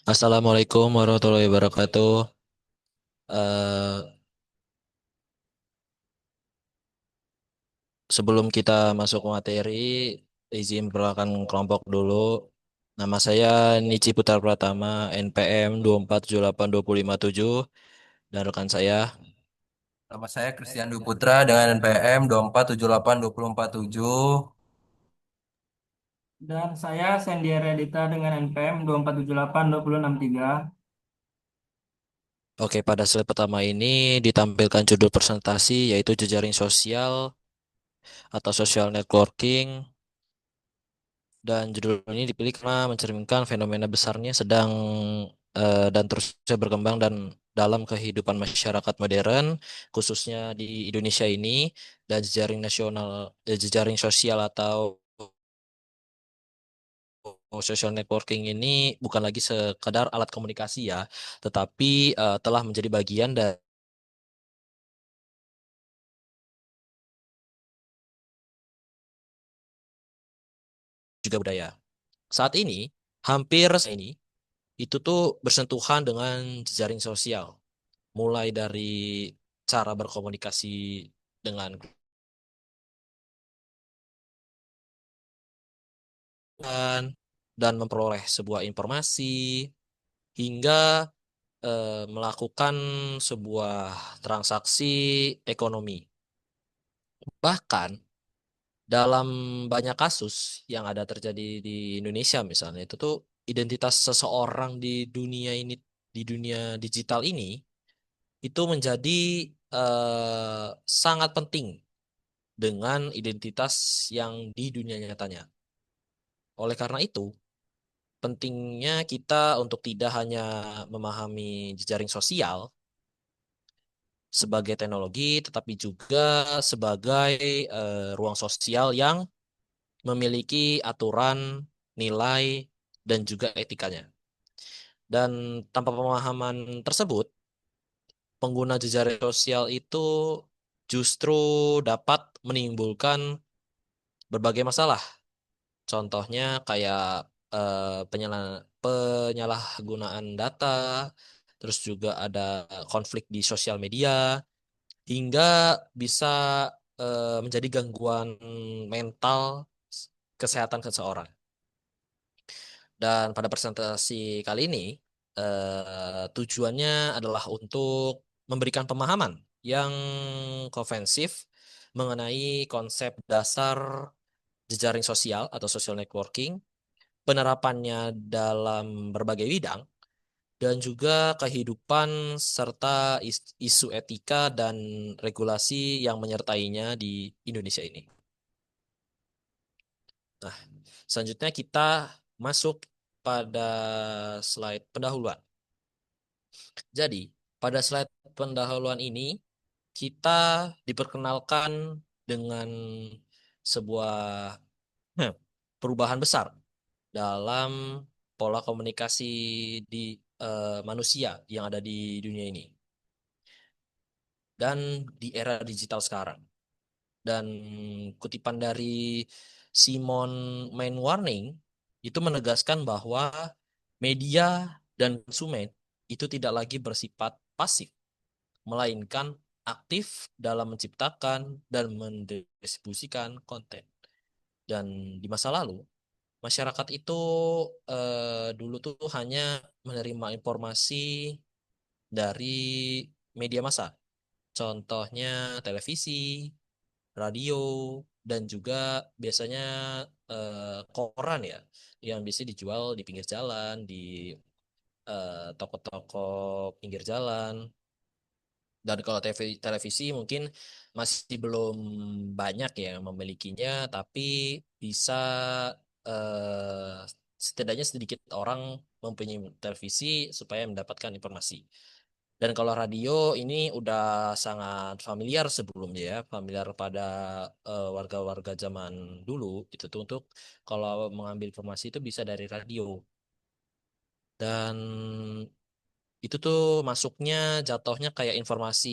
Assalamualaikum warahmatullahi wabarakatuh. Eh, Sebelum kita masuk ke materi, izin perkenalkan kelompok dulu. Nama saya Nici Putar Pratama, NPM 2478257, dan rekan saya. Nama saya Christian Dwi Putra dengan NPM 2478247. Dan saya Sandy Redita dengan NPM 2478263. Oke, pada slide pertama ini ditampilkan judul presentasi yaitu jejaring sosial atau social networking. Dan judul ini dipilih karena mencerminkan fenomena besarnya sedang dan terusnya berkembang dan dalam kehidupan masyarakat modern, khususnya di Indonesia ini, dan jejaring nasional, jejaring sosial atau social networking ini bukan lagi sekadar alat komunikasi ya, tetapi telah menjadi bagian dari juga budaya. Saat ini, hampir ini itu tuh bersentuhan dengan jejaring sosial, mulai dari cara berkomunikasi dengan klien dan memperoleh sebuah informasi hingga melakukan sebuah transaksi ekonomi. Bahkan dalam banyak kasus yang ada terjadi di Indonesia misalnya itu tuh identitas seseorang di dunia ini, di dunia digital ini itu menjadi sangat penting dengan identitas yang di dunia nyatanya. Oleh karena itu, pentingnya kita untuk tidak hanya memahami jejaring sosial sebagai teknologi, tetapi juga sebagai ruang sosial yang memiliki aturan, nilai, dan juga etikanya. Dan tanpa pemahaman tersebut, pengguna jejaring sosial itu justru dapat menimbulkan berbagai masalah. Contohnya kayak penyalahgunaan data, terus juga ada konflik di sosial media, hingga bisa menjadi gangguan mental kesehatan seseorang. Dan pada presentasi kali ini, tujuannya adalah untuk memberikan pemahaman yang komprehensif mengenai konsep dasar jejaring sosial atau social networking, penerapannya dalam berbagai bidang, dan juga kehidupan serta isu etika dan regulasi yang menyertainya di Indonesia ini. Nah, selanjutnya kita masuk pada slide pendahuluan. Jadi, pada slide pendahuluan ini kita diperkenalkan dengan sebuah hmm, perubahan besar dalam pola komunikasi di manusia yang ada di dunia ini dan di era digital sekarang. Dan kutipan dari Simon Mainwaring itu menegaskan bahwa media dan konsumen itu tidak lagi bersifat pasif, melainkan aktif dalam menciptakan dan mendistribusikan konten. Dan di masa lalu, masyarakat itu dulu tuh hanya menerima informasi dari media massa. Contohnya televisi, radio, dan juga biasanya koran ya, yang bisa dijual di pinggir jalan, di toko-toko pinggir jalan. Dan kalau televisi mungkin masih belum banyak yang memilikinya, tapi bisa eh, setidaknya sedikit orang mempunyai televisi supaya mendapatkan informasi. Dan kalau radio ini udah sangat familiar sebelumnya ya, familiar pada warga-warga zaman dulu itu tuh untuk kalau mengambil informasi itu bisa dari radio. Dan itu tuh masuknya jatuhnya kayak informasi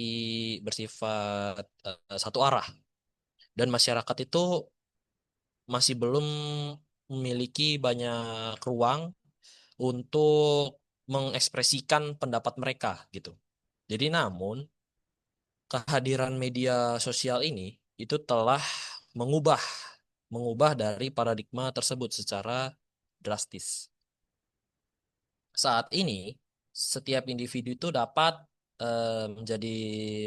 bersifat satu arah. Dan masyarakat itu masih belum memiliki banyak ruang untuk mengekspresikan pendapat mereka gitu. Jadi namun kehadiran media sosial ini itu telah mengubah mengubah dari paradigma tersebut secara drastis. Saat ini setiap individu itu dapat menjadi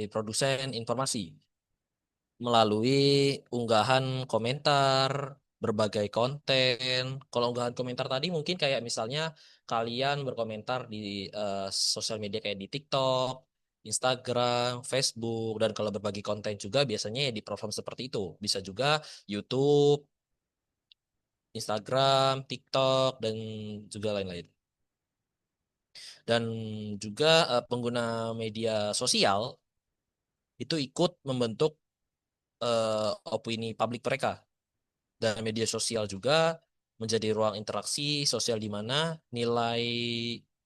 produsen informasi melalui unggahan komentar, berbagai konten. Kalau unggahan komentar tadi mungkin kayak misalnya kalian berkomentar di sosial media kayak di TikTok, Instagram, Facebook, dan kalau berbagi konten juga biasanya ya di platform seperti itu. Bisa juga YouTube, Instagram, TikTok, dan juga lain-lain. Dan juga pengguna media sosial itu ikut membentuk opini publik mereka. Dan media sosial juga menjadi ruang interaksi sosial di mana nilai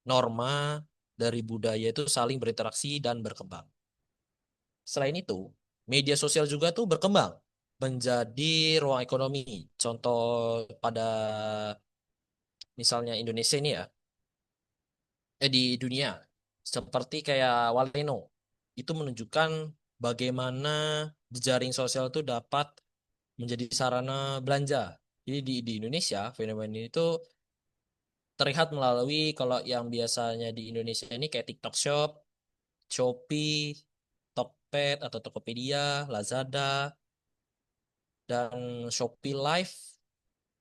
norma dari budaya itu saling berinteraksi dan berkembang. Selain itu, media sosial juga tuh berkembang menjadi ruang ekonomi. Contoh pada misalnya Indonesia ini ya, di dunia seperti kayak Waleno itu menunjukkan bagaimana jejaring sosial itu dapat menjadi sarana belanja. Jadi di Indonesia fenomena ini itu terlihat melalui kalau yang biasanya di Indonesia ini kayak TikTok Shop, Shopee, Tokped atau Tokopedia, Lazada, dan Shopee Live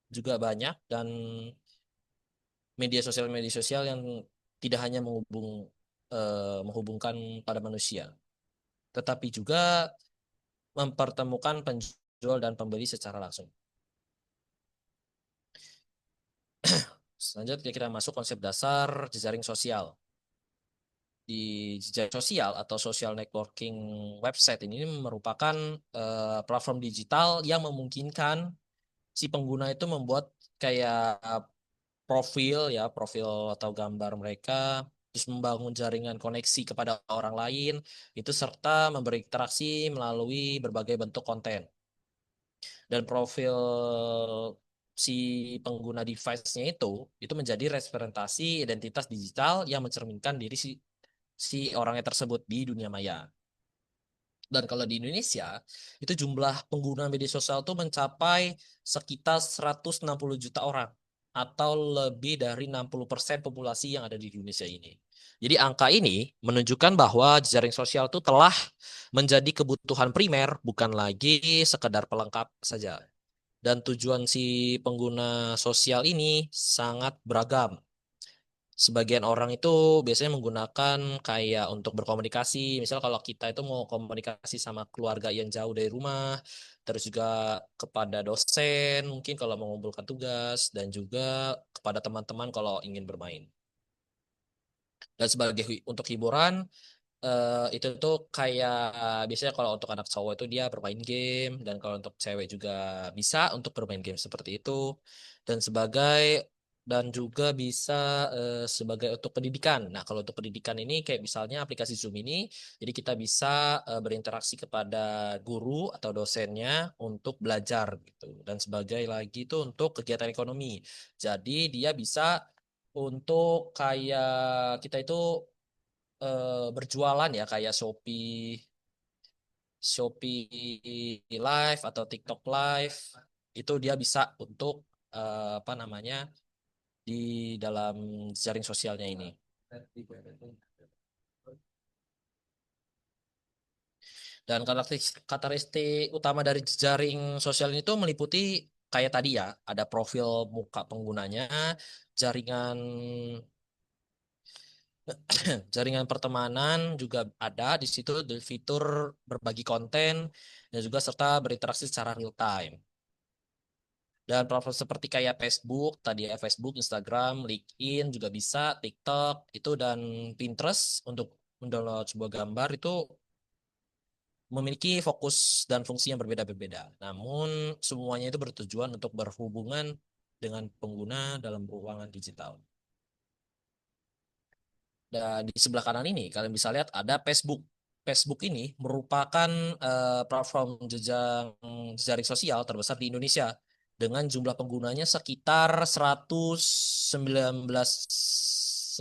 juga banyak dan media sosial yang tidak hanya menghubungkan pada manusia, tetapi juga mempertemukan penjual dan pembeli secara langsung. Selanjutnya kita masuk konsep dasar jejaring sosial. Di jejaring sosial atau social networking website ini merupakan platform digital yang memungkinkan si pengguna itu membuat kayak profil atau gambar mereka, terus membangun jaringan koneksi kepada orang lain, itu serta memberi interaksi melalui berbagai bentuk konten. Dan profil si pengguna device-nya itu menjadi representasi identitas digital yang mencerminkan diri si orangnya tersebut di dunia maya. Dan kalau di Indonesia, itu jumlah pengguna media sosial itu mencapai sekitar 160 juta orang atau lebih dari 60% populasi yang ada di Indonesia ini. Jadi angka ini menunjukkan bahwa jejaring sosial itu telah menjadi kebutuhan primer, bukan lagi sekedar pelengkap saja. Dan tujuan si pengguna sosial ini sangat beragam. Sebagian orang itu biasanya menggunakan kayak untuk berkomunikasi. Misal kalau kita itu mau komunikasi sama keluarga yang jauh dari rumah, terus juga kepada dosen, mungkin kalau mau mengumpulkan tugas, dan juga kepada teman-teman kalau ingin bermain. Dan sebagai untuk hiburan, itu tuh kayak biasanya kalau untuk anak cowok itu dia bermain game dan kalau untuk cewek juga bisa untuk bermain game seperti itu dan dan juga bisa sebagai untuk pendidikan. Nah, kalau untuk pendidikan ini kayak misalnya aplikasi Zoom ini, jadi kita bisa berinteraksi kepada guru atau dosennya untuk belajar gitu. Dan sebagai lagi itu untuk kegiatan ekonomi. Jadi dia bisa untuk kayak kita itu berjualan ya kayak Shopee Live atau TikTok Live itu dia bisa untuk apa namanya di dalam jaring sosialnya ini. Dan karakteristik utama dari jaring sosial ini tuh meliputi kayak tadi ya, ada profil muka penggunanya, jaringan jaringan pertemanan juga ada di situ di fitur berbagi konten dan juga serta berinteraksi secara real time. Dan platform seperti kayak Facebook, tadi ya Facebook, Instagram, LinkedIn juga bisa, TikTok itu dan Pinterest untuk mendownload sebuah gambar itu memiliki fokus dan fungsi yang berbeda-berbeda. Namun semuanya itu bertujuan untuk berhubungan dengan pengguna dalam ruangan digital. Dan di sebelah kanan ini kalian bisa lihat ada Facebook. Facebook ini merupakan platform jejaring sosial terbesar di Indonesia dengan jumlah penggunanya sekitar 119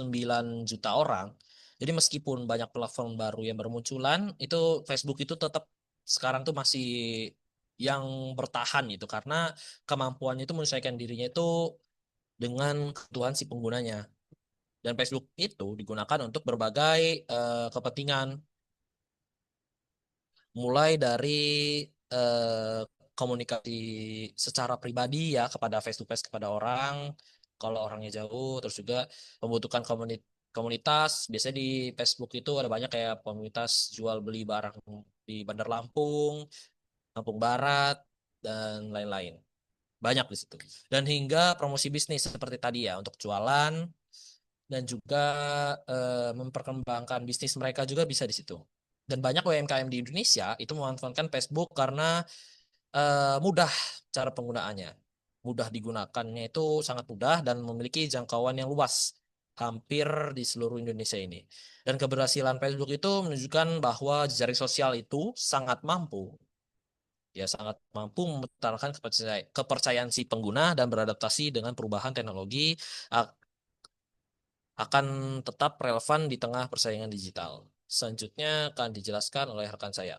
9 juta orang. Jadi meskipun banyak platform baru yang bermunculan, itu Facebook itu tetap sekarang tuh masih yang bertahan gitu karena kemampuannya itu menyesuaikan dirinya itu dengan kebutuhan si penggunanya. Dan Facebook itu digunakan untuk berbagai kepentingan, mulai dari eh, komunikasi secara pribadi ya kepada face to face kepada orang, kalau orangnya jauh, terus juga membutuhkan komunitas. Biasanya di Facebook itu ada banyak kayak komunitas jual beli barang di Bandar Lampung, Lampung Barat, dan lain-lain. Banyak di situ. Dan hingga promosi bisnis seperti tadi ya, untuk jualan dan juga memperkembangkan bisnis mereka juga bisa di situ. Dan banyak UMKM di Indonesia itu memanfaatkan Facebook karena mudah cara penggunaannya. Mudah digunakannya itu sangat mudah dan memiliki jangkauan yang luas hampir di seluruh Indonesia ini. Dan keberhasilan Facebook itu menunjukkan bahwa jejaring sosial itu sangat mampu mengutarakan kepercayaan si pengguna dan beradaptasi dengan perubahan teknologi akan tetap relevan di tengah persaingan digital. Selanjutnya akan dijelaskan oleh rekan saya.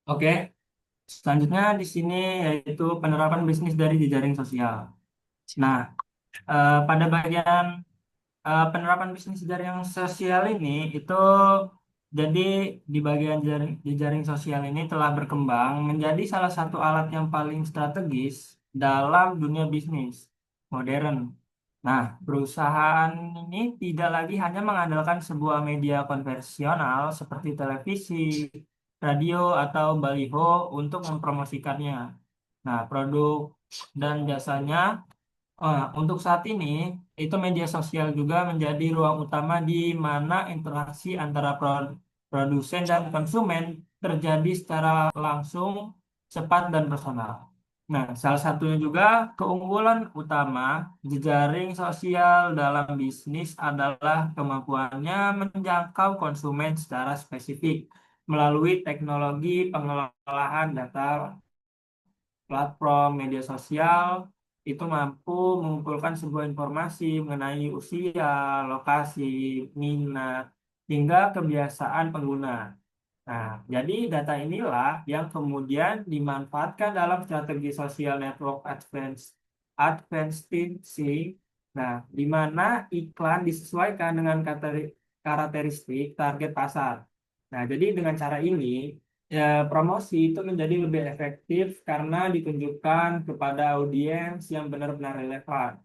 Oke, selanjutnya di sini yaitu penerapan bisnis dari jejaring sosial. Nah, pada bagian penerapan bisnis jejaring sosial ini itu jadi di bagian jejaring sosial ini telah berkembang menjadi salah satu alat yang paling strategis dalam dunia bisnis modern. Nah, perusahaan ini tidak lagi hanya mengandalkan sebuah media konvensional seperti televisi, radio, atau baliho untuk mempromosikannya. Nah, produk dan jasanya. Untuk saat ini, itu media sosial juga menjadi ruang utama di mana interaksi antara produsen dan konsumen terjadi secara langsung, cepat, dan personal. Nah, salah satunya juga keunggulan utama jejaring sosial dalam bisnis adalah kemampuannya menjangkau konsumen secara spesifik melalui teknologi pengelolaan data. Platform media sosial itu mampu mengumpulkan sebuah informasi mengenai usia, lokasi, minat, hingga kebiasaan pengguna. Nah, jadi data inilah yang kemudian dimanfaatkan dalam strategi sosial network advertising. Nah, di mana iklan disesuaikan dengan karakteristik target pasar. Nah, jadi dengan cara ini ya, promosi itu menjadi lebih efektif karena ditunjukkan kepada audiens yang benar-benar relevan.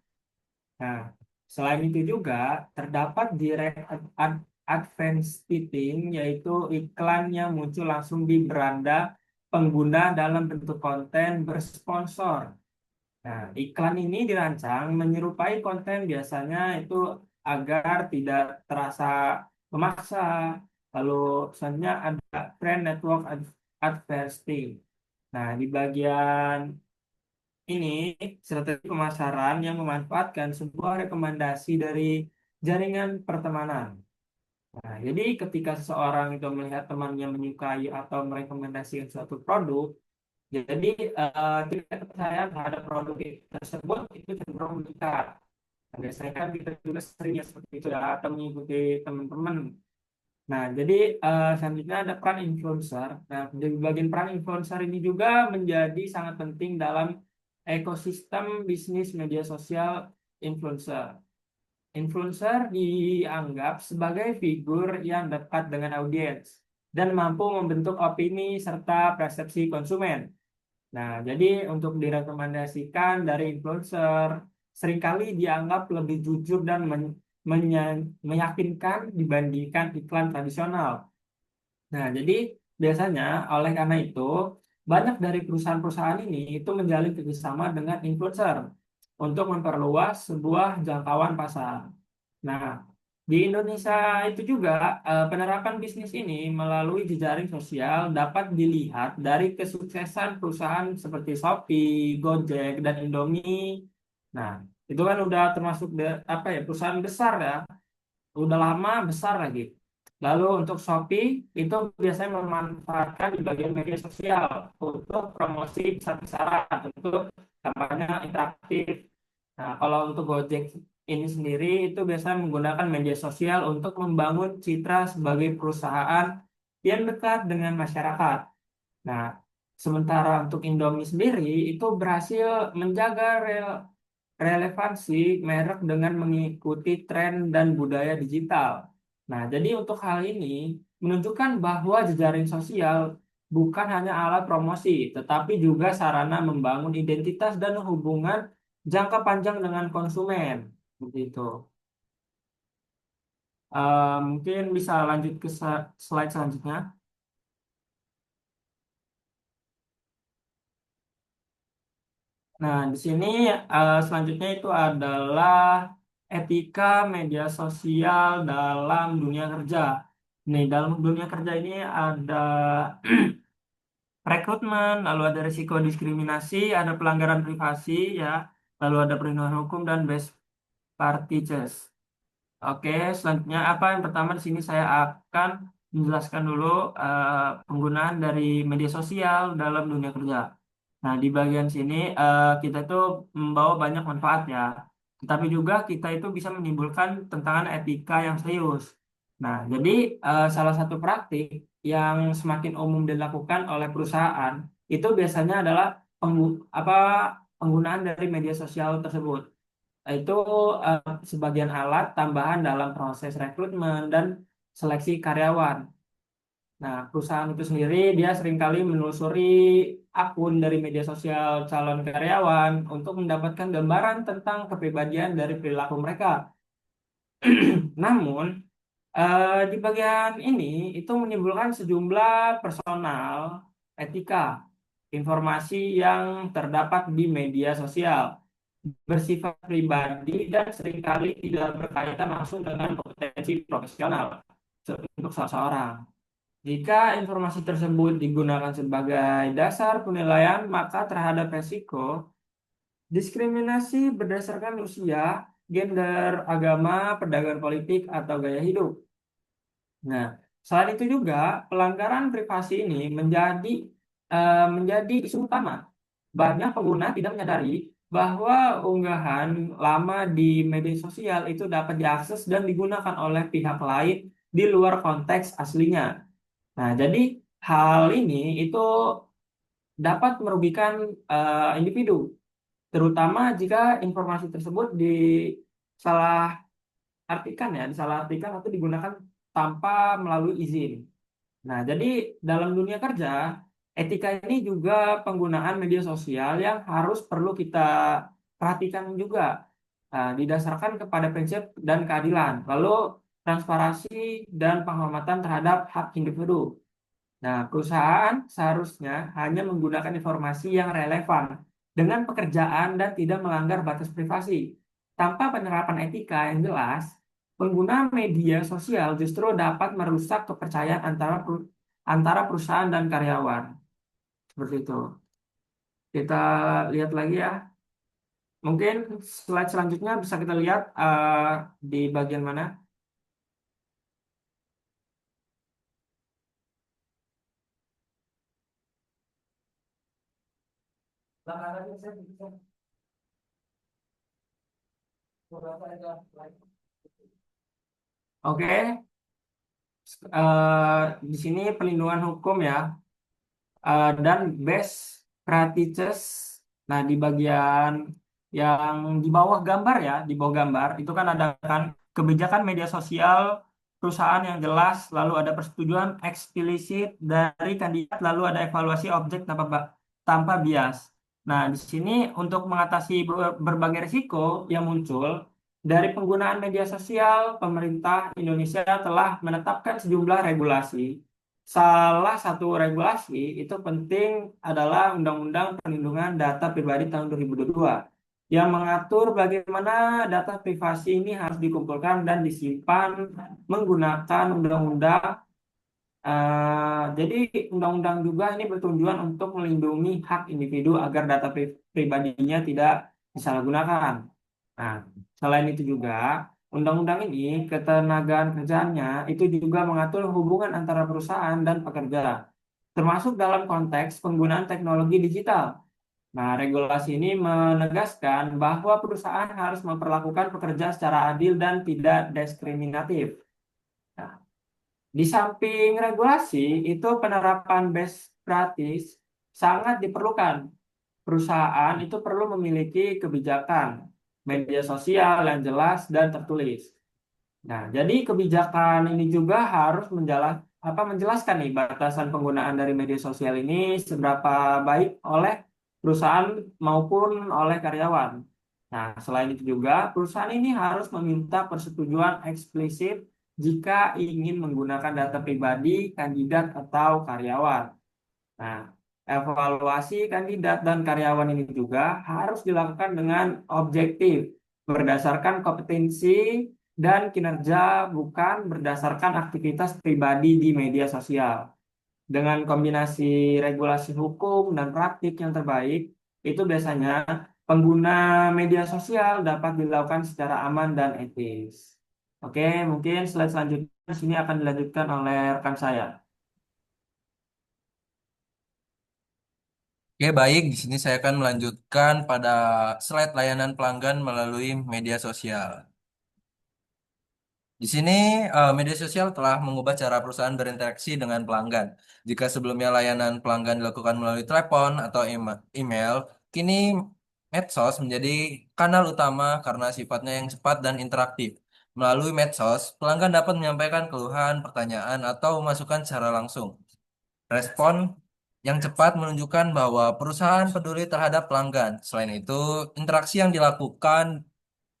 Nah, selain itu juga terdapat direct advertising, yaitu iklan yang muncul langsung di beranda pengguna dalam bentuk konten bersponsor. Nah, iklan ini dirancang menyerupai konten biasanya itu agar tidak terasa memaksa. Lalu selanjutnya ada brand network advertising. Nah, di bagian ini strategi pemasaran yang memanfaatkan sebuah rekomendasi dari jaringan pertemanan. Nah, jadi ketika seseorang itu melihat temannya menyukai atau merekomendasikan suatu produk, jadi tingkat kepercayaan terhadap produk tersebut itu cenderung meningkat. Nah, biasanya kan kita juga sering ya seperti itu ya, atau mengikuti teman-teman. Nah, jadi selanjutnya ada peran influencer. Nah, di bagian peran influencer ini juga menjadi sangat penting dalam ekosistem bisnis media sosial influencer. Influencer dianggap sebagai figur yang dekat dengan audiens dan mampu membentuk opini serta persepsi konsumen. Nah, jadi untuk direkomendasikan dari influencer seringkali dianggap lebih jujur dan meyakinkan dibandingkan iklan tradisional. Nah, jadi biasanya oleh karena itu banyak dari perusahaan-perusahaan ini itu menjalin kerjasama dengan influencer untuk memperluas sebuah jangkauan pasar. Nah, di Indonesia itu juga penerapan bisnis ini melalui jejaring sosial dapat dilihat dari kesuksesan perusahaan seperti Shopee, Gojek, dan Indomie. Nah, itu kan udah termasuk apa ya perusahaan besar ya, udah lama besar lagi. Lalu untuk Shopee itu biasanya memanfaatkan di bagian media sosial untuk promosi besar-besaran, untuk tampaknya interaktif. Nah, kalau untuk Gojek ini sendiri itu biasanya menggunakan media sosial untuk membangun citra sebagai perusahaan yang dekat dengan masyarakat. Nah, sementara untuk Indomie sendiri itu berhasil menjaga relevansi merek dengan mengikuti tren dan budaya digital. Nah, jadi untuk hal ini menunjukkan bahwa jejaring sosial bukan hanya alat promosi, tetapi juga sarana membangun identitas dan hubungan jangka panjang dengan konsumen. Begitu. Mungkin bisa lanjut ke slide selanjutnya. Nah, di sini selanjutnya itu adalah etika media sosial dalam dunia kerja. Nih, dalam dunia kerja ini ada rekrutmen, lalu ada risiko diskriminasi, ada pelanggaran privasi, ya, lalu ada perlindungan hukum dan best practices. Oke, selanjutnya apa yang pertama di sini saya akan menjelaskan dulu penggunaan dari media sosial dalam dunia kerja. Nah, di bagian sini kita itu membawa banyak manfaat ya. Tetapi juga kita itu bisa menimbulkan tentangan etika yang serius. Nah, jadi salah satu praktik yang semakin umum dilakukan oleh perusahaan itu biasanya adalah apa, penggunaan dari media sosial tersebut. Itu sebagian alat tambahan dalam proses rekrutmen dan seleksi karyawan. Nah, perusahaan itu sendiri dia seringkali menelusuri akun dari media sosial calon karyawan untuk mendapatkan gambaran tentang kepribadian dari perilaku mereka. Namun, di bagian ini itu menimbulkan sejumlah personal etika informasi yang terdapat di media sosial bersifat pribadi dan seringkali tidak berkaitan langsung dengan kompetensi profesional untuk seseorang. Jika informasi tersebut digunakan sebagai dasar penilaian, maka terhadap resiko diskriminasi berdasarkan usia, gender, agama, perdagangan politik, atau gaya hidup. Nah, selain itu juga pelanggaran privasi ini menjadi isu utama. Banyak pengguna tidak menyadari bahwa unggahan lama di media sosial itu dapat diakses dan digunakan oleh pihak lain di luar konteks aslinya. Nah, jadi hal ini itu dapat merugikan individu, terutama jika informasi tersebut disalah disalahartikan atau digunakan tanpa melalui izin. Nah, jadi dalam dunia kerja, etika ini juga penggunaan media sosial yang harus perlu kita perhatikan juga, didasarkan kepada prinsip dan keadilan, lalu transparansi dan penghormatan terhadap hak individu. Nah, perusahaan seharusnya hanya menggunakan informasi yang relevan dengan pekerjaan dan tidak melanggar batas privasi. Tanpa penerapan etika yang jelas, pengguna media sosial justru dapat merusak kepercayaan antara perusahaan dan karyawan. Seperti itu. Kita lihat lagi ya. Mungkin slide selanjutnya bisa kita lihat di bagian mana? Oke, di sini perlindungan hukum ya, dan best practices. Nah, di bagian yang di bawah gambar ya, di bawah gambar itu kan ada kan kebijakan media sosial perusahaan yang jelas, lalu ada persetujuan eksplisit dari kandidat, lalu ada evaluasi objek tanpa bias. Nah, di sini untuk mengatasi berbagai risiko yang muncul dari penggunaan media sosial, pemerintah Indonesia telah menetapkan sejumlah regulasi. Salah satu regulasi itu penting adalah Undang-Undang Perlindungan Data Pribadi tahun 2022 yang mengatur bagaimana data privasi ini harus dikumpulkan dan disimpan menggunakan undang-undang. Jadi undang-undang juga ini bertujuan untuk melindungi hak individu agar data pribadinya tidak disalahgunakan. Nah, selain itu juga, undang-undang ini ketenagaan kerjaannya itu juga mengatur hubungan antara perusahaan dan pekerja, termasuk dalam konteks penggunaan teknologi digital. Nah, regulasi ini menegaskan bahwa perusahaan harus memperlakukan pekerja secara adil dan tidak diskriminatif. Nah, di samping regulasi, itu penerapan best practice sangat diperlukan. Perusahaan itu perlu memiliki kebijakan media sosial yang jelas dan tertulis. Nah, jadi kebijakan ini juga harus menjelaskan nih batasan penggunaan dari media sosial ini seberapa baik oleh perusahaan maupun oleh karyawan. Nah, selain itu juga perusahaan ini harus meminta persetujuan eksplisit jika ingin menggunakan data pribadi kandidat atau karyawan. Nah, evaluasi kandidat dan karyawan ini juga harus dilakukan dengan objektif, berdasarkan kompetensi dan kinerja, bukan berdasarkan aktivitas pribadi di media sosial. Dengan kombinasi regulasi hukum dan praktik yang terbaik, itu biasanya pengguna media sosial dapat dilakukan secara aman dan etis. Oke, mungkin slide selanjutnya di sini akan dilanjutkan oleh rekan saya. Oke, baik. Di sini saya akan melanjutkan pada slide layanan pelanggan melalui media sosial. Di sini media sosial telah mengubah cara perusahaan berinteraksi dengan pelanggan. Jika sebelumnya layanan pelanggan dilakukan melalui telepon atau email, kini medsos menjadi kanal utama karena sifatnya yang cepat dan interaktif. Melalui medsos, pelanggan dapat menyampaikan keluhan, pertanyaan, atau masukan secara langsung. Respon yang cepat menunjukkan bahwa perusahaan peduli terhadap pelanggan. Selain itu, interaksi yang dilakukan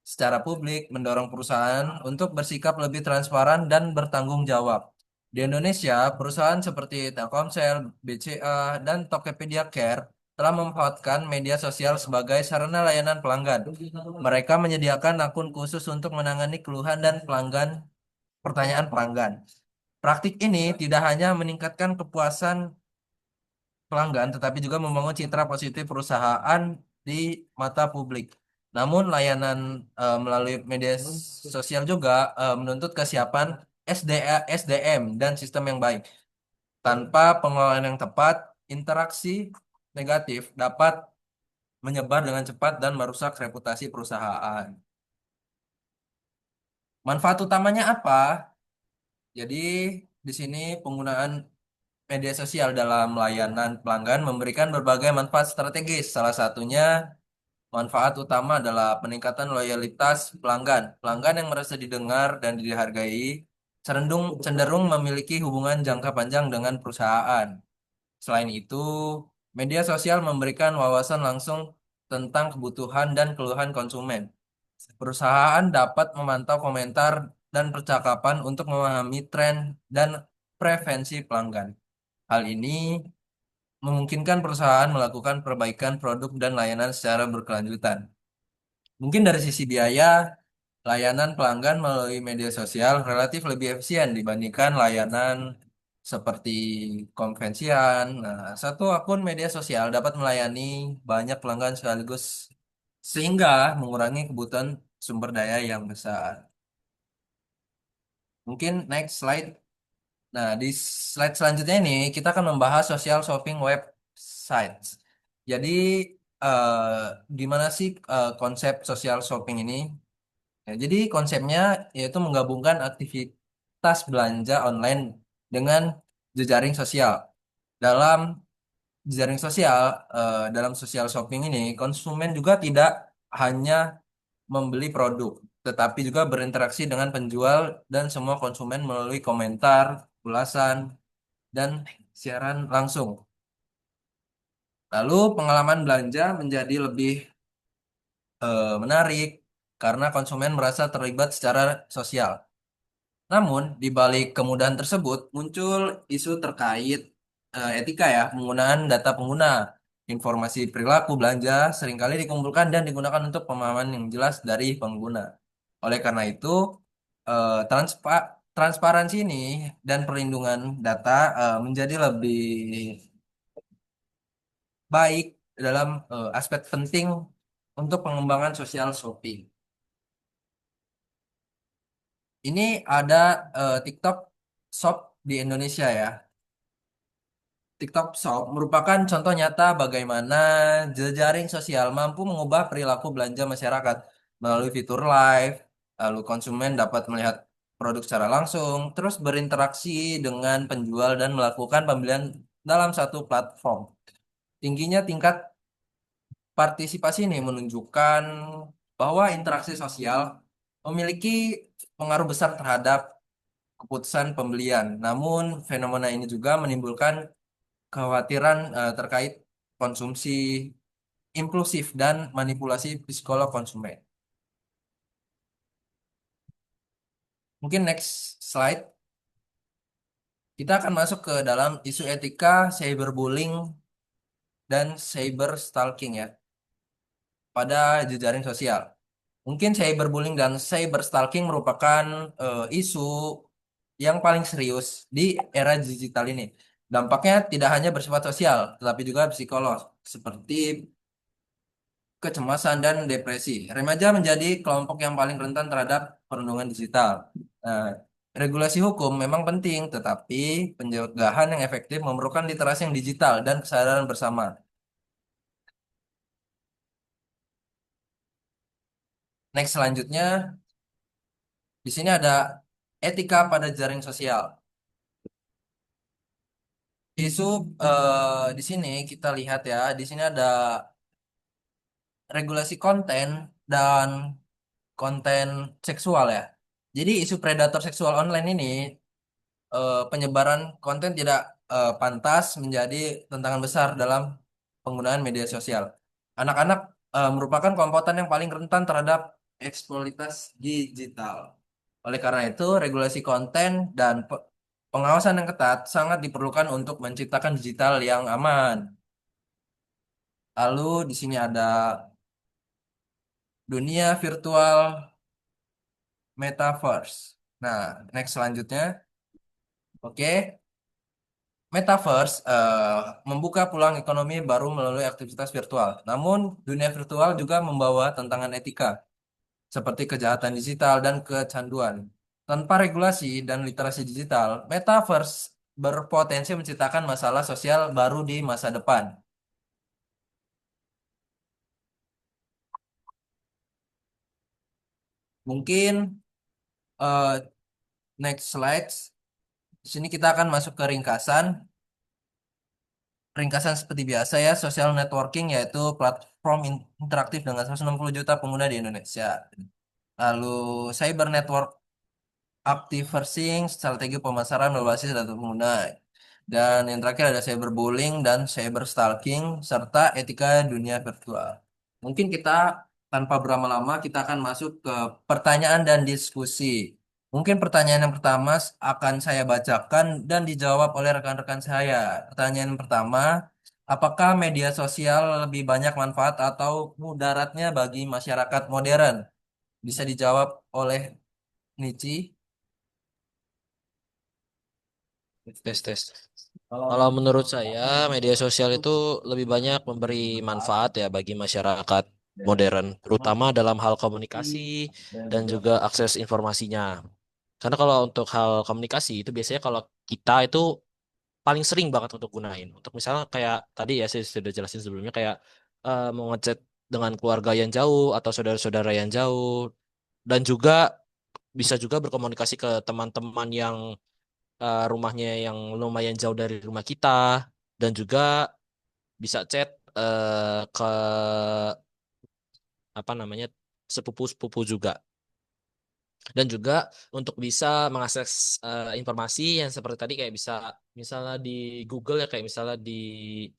secara publik mendorong perusahaan untuk bersikap lebih transparan dan bertanggung jawab. Di Indonesia, perusahaan seperti Telkomsel, BCA, dan Tokopedia Care telah memanfaatkan media sosial sebagai sarana layanan pelanggan. Mereka menyediakan akun khusus untuk menangani keluhan dan pertanyaan pelanggan. Praktik ini tidak hanya meningkatkan kepuasan pelanggan, tetapi juga membangun citra positif perusahaan di mata publik. Namun, layanan melalui media sosial juga menuntut kesiapan SDM dan sistem yang baik. Tanpa pengelolaan yang tepat, interaksi negatif dapat menyebar dengan cepat dan merusak reputasi perusahaan. Manfaat utamanya apa? Jadi, di sini penggunaan media sosial dalam layanan pelanggan memberikan berbagai manfaat strategis. Salah satunya manfaat utama adalah peningkatan loyalitas pelanggan. Pelanggan yang merasa didengar dan dihargai cenderung memiliki hubungan jangka panjang dengan perusahaan. Selain itu, media sosial memberikan wawasan langsung tentang kebutuhan dan keluhan konsumen. Perusahaan dapat memantau komentar dan percakapan untuk memahami tren dan preferensi pelanggan. Hal ini memungkinkan perusahaan melakukan perbaikan produk dan layanan secara berkelanjutan. Mungkin dari sisi biaya, layanan pelanggan melalui media sosial relatif lebih efisien dibandingkan layanan seperti konvensian. Nah, satu akun media sosial dapat melayani banyak pelanggan sekaligus sehingga mengurangi kebutuhan sumber daya yang besar. Mungkin next slide. Nah, di slide selanjutnya ini kita akan membahas social shopping websites. Jadi, eh, gimana sih konsep social shopping ini? Ya, jadi konsepnya yaitu menggabungkan aktivitas belanja online dengan jejaring sosial. Dalam jejaring sosial, dalam social shopping ini, konsumen juga tidak hanya membeli produk, tetapi juga berinteraksi dengan penjual dan semua konsumen melalui komentar, ulasan, dan siaran langsung. Lalu pengalaman belanja menjadi lebih menarik karena konsumen merasa terlibat secara sosial. Namun, di balik kemudahan tersebut muncul isu terkait etika ya, penggunaan data pengguna. Informasi perilaku belanja seringkali dikumpulkan dan digunakan untuk pemahaman yang jelas dari pengguna. Oleh karena itu, transparansi ini dan perlindungan data menjadi lebih baik dalam aspek penting untuk pengembangan sosial shopping. Ini ada TikTok Shop di Indonesia ya. TikTok Shop merupakan contoh nyata bagaimana jejaring sosial mampu mengubah perilaku belanja masyarakat melalui fitur live, lalu konsumen dapat melihat produk secara langsung, terus berinteraksi dengan penjual dan melakukan pembelian dalam satu platform. Tingginya tingkat partisipasi ini menunjukkan bahwa interaksi sosial memiliki pengaruh besar terhadap keputusan pembelian. Namun, fenomena ini juga menimbulkan kekhawatiran terkait konsumsi impulsif dan manipulasi psikolog konsumen. Mungkin next slide, kita akan masuk ke dalam isu etika cyberbullying dan cyber stalking ya pada jejaring sosial. Mungkin cyberbullying dan cyberstalking merupakan isu yang paling serius di era digital ini. Dampaknya tidak hanya bersifat sosial, tetapi juga psikolog, seperti kecemasan dan depresi. Remaja menjadi kelompok yang paling rentan terhadap perundungan digital. Nah, regulasi hukum memang penting, tetapi pencegahan yang efektif memerlukan literasi yang digital dan kesadaran bersama. Next selanjutnya, di sini ada etika pada jaring sosial. Isu di sini kita lihat ya, di sini ada regulasi konten dan konten seksual ya. Jadi isu predator seksual online ini penyebaran konten tidak pantas menjadi tantangan besar dalam penggunaan media sosial. Anak-anak merupakan kelompok yang paling rentan terhadap eksploitasi digital. Oleh karena itu, regulasi konten dan pengawasan yang ketat sangat diperlukan untuk menciptakan digital yang aman. Lalu di sini ada dunia virtual metaverse. Nah, next selanjutnya. Oke, Metaverse membuka peluang ekonomi baru melalui aktivitas virtual. Namun, dunia virtual juga membawa tantangan etika, seperti kejahatan digital dan kecanduan. Tanpa regulasi dan literasi digital, Metaverse berpotensi menciptakan masalah sosial baru di masa depan. Mungkin eh, next slides. Di sini kita akan masuk ke ringkasan. Ringkasan seperti biasa ya, social networking yaitu platform interaktif dengan 160 juta pengguna di Indonesia. Lalu cyber network activersing, strategi pemasaran berbasis data pengguna. Dan yang terakhir ada cyberbullying dan cyber stalking serta etika dunia virtual. Mungkin kita tanpa berlama-lama kita akan masuk ke pertanyaan dan diskusi. Mungkin pertanyaan yang pertama akan saya bacakan dan dijawab oleh rekan-rekan saya. Pertanyaan yang pertama, apakah media sosial lebih banyak manfaat atau mudaratnya bagi masyarakat modern? Bisa dijawab oleh Nici. Tes tes. Kalau menurut saya media sosial itu lebih banyak memberi manfaat ya bagi masyarakat modern, terutama dalam hal komunikasi dan juga akses informasinya. Karena kalau untuk hal komunikasi itu biasanya kalau kita itu paling sering banget untuk gunain. Untuk misalnya kayak tadi ya saya sudah jelasin sebelumnya kayak mau ngechat dengan keluarga yang jauh atau saudara-saudara yang jauh dan juga bisa juga berkomunikasi ke teman-teman yang rumahnya yang lumayan jauh dari rumah kita dan juga bisa chat ke apa namanya sepupu-sepupu juga dan juga untuk bisa mengakses informasi yang seperti tadi kayak bisa misalnya di Google ya kayak misalnya di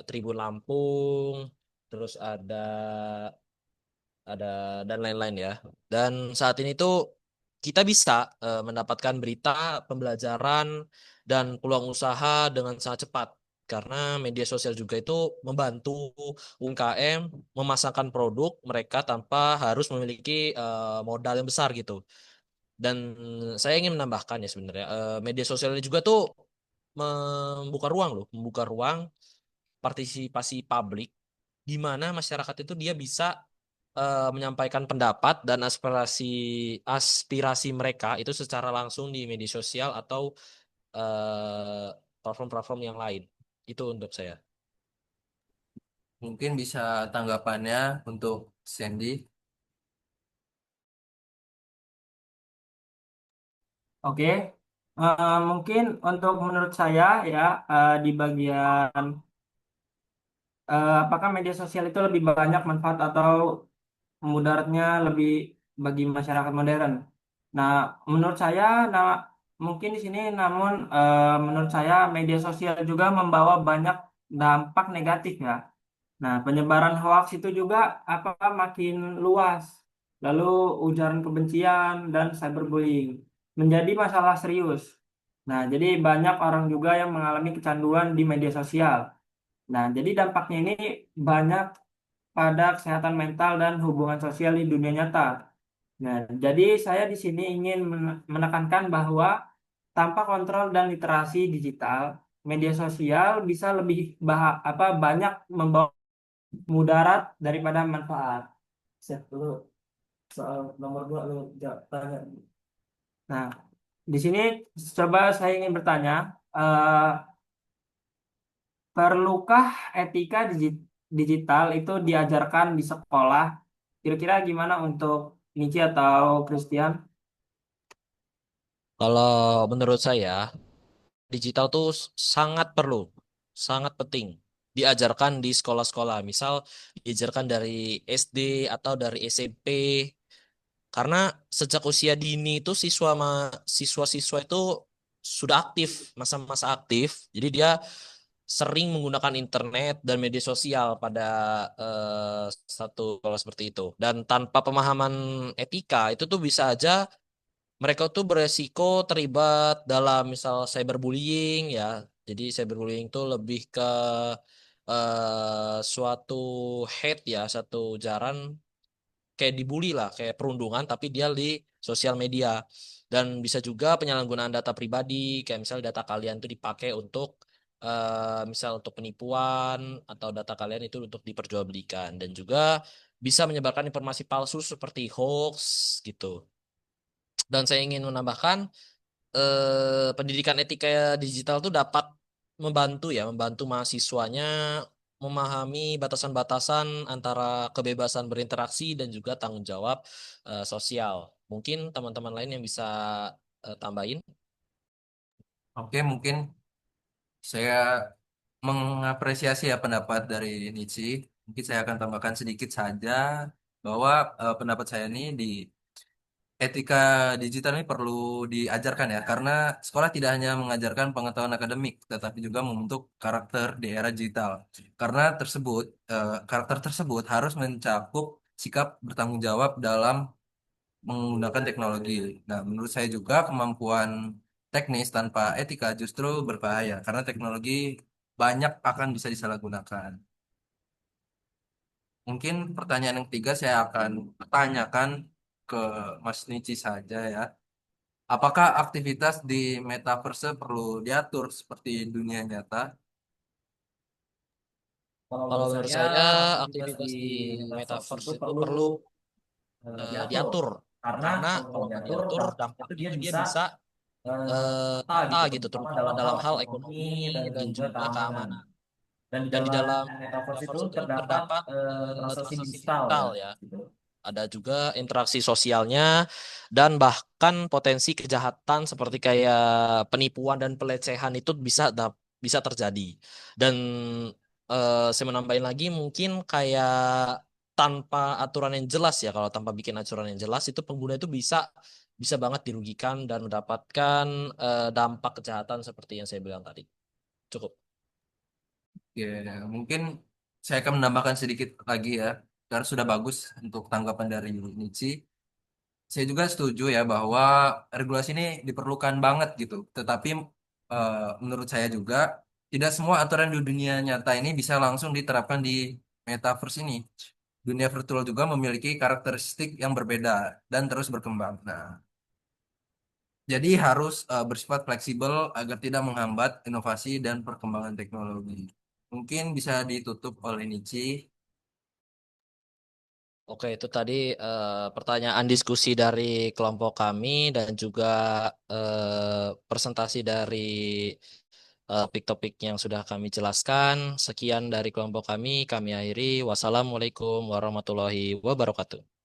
Tribun Lampung terus ada dan lain-lain ya. Dan saat ini tuh kita bisa mendapatkan berita, pembelajaran, dan peluang usaha dengan sangat cepat. Karena media sosial juga itu membantu UMKM memasarkan produk mereka tanpa harus memiliki modal yang besar gitu. Dan saya ingin menambahkan ya sebenarnya media sosial ini juga tuh membuka ruang partisipasi publik di mana masyarakat itu dia bisa menyampaikan pendapat dan aspirasi aspirasi mereka itu secara langsung di media sosial atau eh, platform-platform yang lain. Itu untuk saya. Mungkin bisa tanggapannya untuk Sandy. Oke. Mungkin untuk menurut saya ya, di bagian apakah media sosial itu lebih banyak manfaat atau mudaratnya lebih bagi masyarakat modern. Nah, menurut saya, nah mungkin di sini, namun menurut saya media sosial juga membawa banyak dampak negatif ya. Nah, penyebaran hoaks itu juga apa makin luas. Lalu ujaran kebencian dan cyberbullying menjadi masalah serius. Nah, jadi banyak orang juga yang mengalami kecanduan di media sosial. Nah, jadi dampaknya ini banyak pada kesehatan mental dan hubungan sosial di dunia nyata. Nah, jadi saya di sini ingin menekankan bahwa tanpa kontrol dan literasi digital, media sosial bisa lebih banyak membawa mudarat daripada manfaat. Siap dulu soal nomor dua lu jawab tanya. Nah, di sini coba saya ingin bertanya, eh, perlukah etika digital itu diajarkan di sekolah? Kira-kira gimana untuk Niki atau Christian? Kalau menurut saya, digital tuh sangat perlu, sangat penting diajarkan di sekolah-sekolah. Misal diajarkan dari SD atau dari SMP. Karena sejak usia dini itu siswa-siswa itu sudah aktif, masa-masa aktif. Jadi dia sering menggunakan internet dan media sosial pada satu kalau seperti itu. Dan tanpa pemahaman etika itu tuh bisa aja mereka tuh beresiko terlibat dalam misal cyberbullying ya. Jadi cyberbullying tuh lebih ke suatu hate ya, satu ujaran kayak dibully lah, kayak perundungan tapi dia di sosial media. Dan bisa juga penyalahgunaan data pribadi, kayak misalnya data kalian itu dipakai untuk misal untuk penipuan atau data kalian itu untuk diperjualbelikan dan juga bisa menyebarkan informasi palsu seperti hoax gitu. Dan saya ingin menambahkan pendidikan etika digital itu dapat membantu ya, membantu mahasiswanya memahami batasan-batasan antara kebebasan berinteraksi dan juga tanggung jawab sosial. Mungkin teman-teman lain yang bisa tambahin. Oke, mungkin saya mengapresiasi ya pendapat dari Nietzsche. Mungkin saya akan tambahkan sedikit saja bahwa pendapat saya ini di etika digital ini perlu diajarkan ya, karena sekolah tidak hanya mengajarkan pengetahuan akademik, tetapi juga membentuk karakter di era digital. Karena karakter tersebut harus mencakup sikap bertanggung jawab dalam menggunakan teknologi. Nah, menurut saya juga kemampuan teknis tanpa etika justru berbahaya, karena teknologi banyak akan bisa disalahgunakan. Mungkin pertanyaan yang ketiga saya akan tanyakan ke Mas Nici saja ya. Apakah aktivitas di metaverse perlu diatur seperti dunia nyata? Kalau Kalau menurut menurut saya, saya aktivitas di aktivitas di metaverse itu metaverse itu perlu perlu diatur. diatur. Karena Karena kalau nggak kalau nggak diatur, diatur dampaknya itu dampaknya dia itu dia bisa bisa rata rata gitu, gitu, terutama terutama dalam hal dalam hal ekonomi ekonomi dan dan juga juga keamanan. keamanan. Dan di Dan di dalam dalam metaverse itu metaverse itu terdapat terdapat transaksi transaksi digital digital ya, ya. gitu. Ada juga interaksi sosialnya dan bahkan potensi kejahatan seperti kayak penipuan dan pelecehan itu bisa terjadi. Dan saya menambahin lagi mungkin kayak tanpa aturan yang jelas ya, kalau tanpa bikin aturan yang jelas itu pengguna itu bisa bisa banget dirugikan dan mendapatkan dampak kejahatan seperti yang saya bilang tadi. Cukup. Ya, mungkin saya akan menambahkan sedikit lagi ya, karena sudah bagus untuk tanggapan dari Nici. Saya juga setuju ya bahwa regulasi ini diperlukan banget gitu. Tetapi eh, menurut saya juga tidak semua aturan di dunia nyata ini bisa langsung diterapkan di metaverse ini. Dunia virtual juga memiliki karakteristik yang berbeda dan terus berkembang. Nah, jadi harus bersifat fleksibel agar tidak menghambat inovasi dan perkembangan teknologi. Mungkin bisa ditutup oleh Nici. Oke, itu tadi pertanyaan diskusi dari kelompok kami dan juga presentasi dari topik-topik yang sudah kami jelaskan. Sekian dari kelompok kami akhiri. Wassalamualaikum warahmatullahi wabarakatuh.